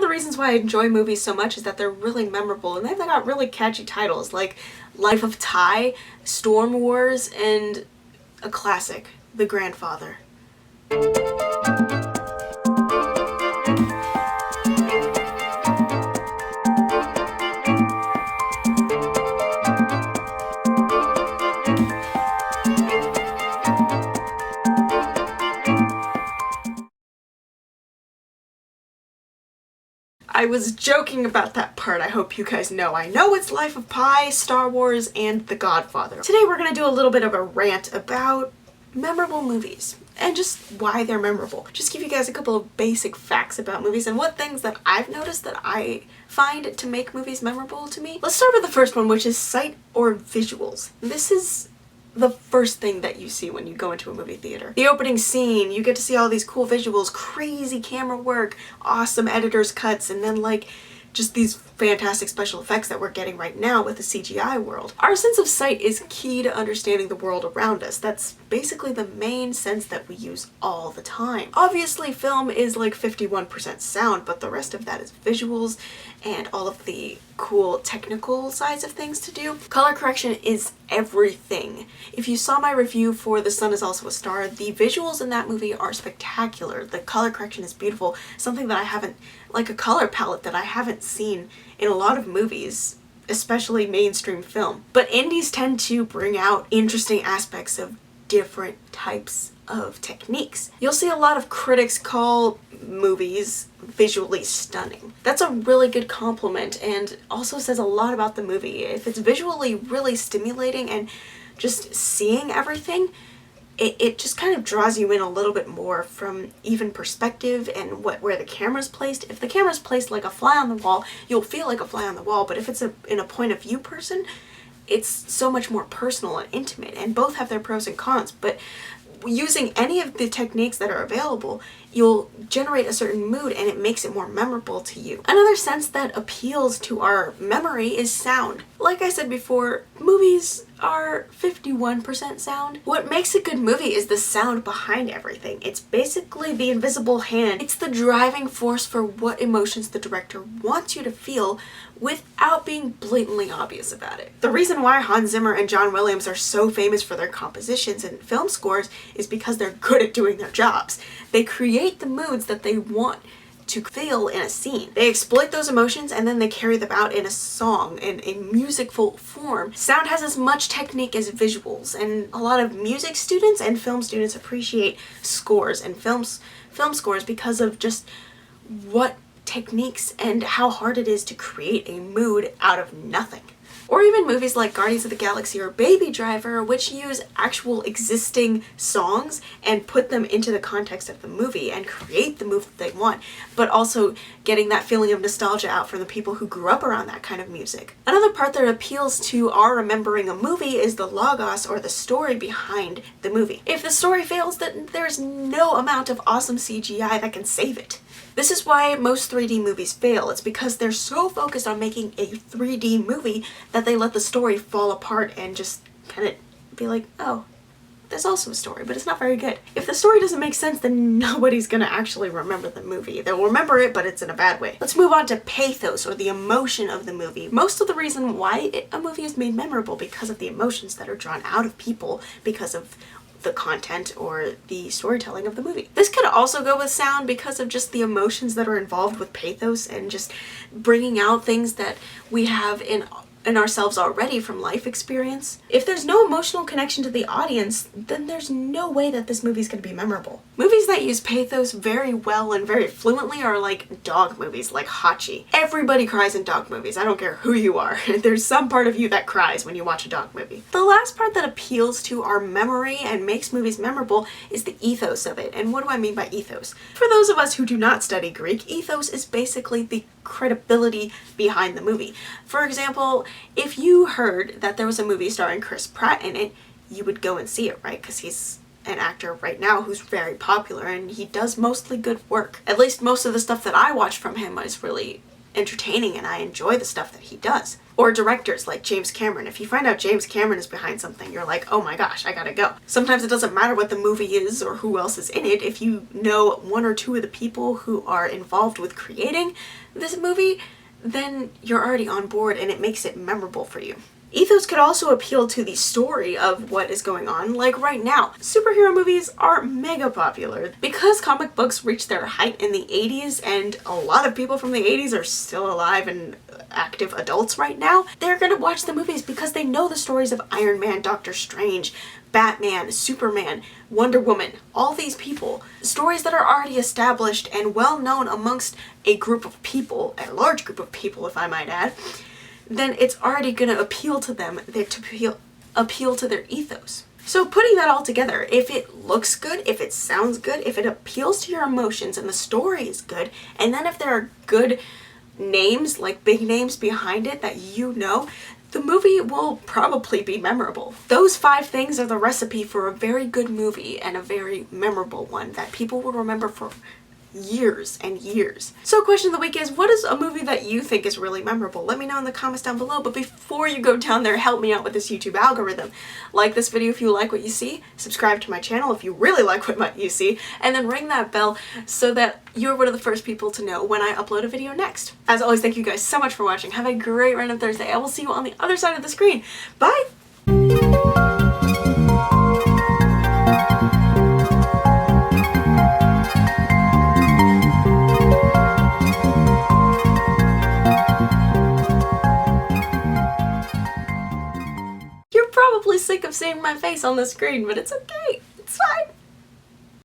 the reasons why I enjoy movies so much is that they're really memorable, and they've got really catchy titles like Life of Pi, Storm Wars, and a classic, The Grandfather. I was joking about that part, I hope you guys know. I know it's Life of Pi, Star Wars, and The Godfather. Today we're gonna do a little bit of a rant about memorable movies and just why they're memorable. Just give you guys a couple of basic facts about movies and what things that I've noticed that I find to make movies memorable to me. Let's start with the first one, which is sight or visuals. This is the first thing that you see when you go into a movie theater. The opening scene, you get to see all these cool visuals, crazy camera work, awesome editor's cuts, and then like just these fantastic special effects that we're getting right now with the CGI world. Our sense of sight is key to understanding the world around us. That's basically the main sense that we use all the time. Obviously, film is like 51% sound, but the rest of that is visuals and all of the cool technical sides of things to do. Color correction is everything. If you saw my review for The Sun Is Also a Star, the visuals in that movie are spectacular. The color correction is beautiful, something that I haven't, like a color palette that I haven't seen in a lot of movies, especially mainstream film. But indies tend to bring out interesting aspects of different types of techniques. You'll see a lot of critics call movies visually stunning. That's a really good compliment and also says a lot about the movie. If it's visually really stimulating and just seeing everything, it just kind of draws you in a little bit more from even perspective and where the camera's placed. If the camera's placed like a fly on the wall, you'll feel like a fly on the wall, but if it's in a point of view person, it's so much more personal and intimate, and both have their pros and cons, but using any of the techniques that are available, you'll generate a certain mood and it makes it more memorable to you. Another sense that appeals to our memory is sound. Like I said before, movies are 51% sound. What makes a good movie is the sound behind everything. It's basically the invisible hand. It's the driving force for what emotions the director wants you to feel without being blatantly obvious about it. The reason why Hans Zimmer and John Williams are so famous for their compositions and film scores is because they're good at doing their jobs. They create the moods that they want to feel in a scene. They exploit those emotions and then they carry them out in a song, in a musicful form. Sound has as much technique as visuals, and a lot of music students and film students appreciate scores and film scores because of just what techniques and how hard it is to create a mood out of nothing. Or even movies like Guardians of the Galaxy or Baby Driver, which use actual existing songs and put them into the context of the movie and create the mood that they want, but also getting that feeling of nostalgia out from the people who grew up around that kind of music. Another part that appeals to our remembering a movie is the logos, or the story behind the movie. If the story fails, then there's no amount of awesome CGI that can save it. This is why most 3D movies fail. It's because they're so focused on making a 3D movie that they let the story fall apart and just kind of be like, oh, there's also a story, but it's not very good. If the story doesn't make sense, then nobody's gonna actually remember the movie. They'll remember it, but it's in a bad way. Let's move on to pathos, or the emotion of the movie. Most of the reason why a movie is made memorable because of the emotions that are drawn out of people because of the content or the storytelling of the movie. This could also go with sound because of just the emotions that are involved with pathos and just bringing out things that we have in ourselves already from life experience. If there's no emotional connection to the audience, then there's no way that this movie's gonna be memorable. Movies that use pathos very well and very fluently are like dog movies, like Hachi. Everybody cries in dog movies, I don't care who you are. There's some part of you that cries when you watch a dog movie. The last part that appeals to our memory and makes movies memorable is the ethos of it. And what do I mean by ethos? For those of us who do not study Greek, ethos is basically the credibility behind the movie. For example, if you heard that there was a movie starring Chris Pratt in it, you would go and see it, right? Because he's an actor right now who's very popular and he does mostly good work. At least most of the stuff that I watch from him is really entertaining and I enjoy the stuff that he does. Or directors like James Cameron. If you find out James Cameron is behind something, you're like, oh my gosh, I gotta go. Sometimes it doesn't matter what the movie is or who else is in it. If you know one or two of the people who are involved with creating this movie, then you're already on board and it makes it memorable for you. Ethos could also appeal to the story of what is going on. Like right now, superhero movies are mega popular. Because comic books reached their height in the 80s and a lot of people from the 80s are still alive and active adults right now, they're gonna watch the movies because they know the stories of Iron Man, Doctor Strange, Batman, Superman, Wonder Woman, all these people. Stories that are already established and well known amongst a group of people, a large group of people if I might add, then it's already gonna appeal to them, to appeal to their ethos. So putting that all together, if it looks good, if it sounds good, if it appeals to your emotions and the story is good, and then if there are good names, like big names behind it that you know, the movie will probably be memorable. Those 5 things are the recipe for a very good movie and a very memorable one that people will remember for years and years. So question of the week is, what is a movie that you think is really memorable? Let me know in the comments down below, but before you go down there, help me out with this YouTube algorithm. Like this video if you like what you see, subscribe to my channel if you really like what you see, and then ring that bell so that you're one of the first people to know when I upload a video next. As always, thank you guys so much for watching. Have a great random Thursday. I will see you on the other side of the screen. Bye! You're probably sick of seeing my face on the screen, but it's okay. It's fine.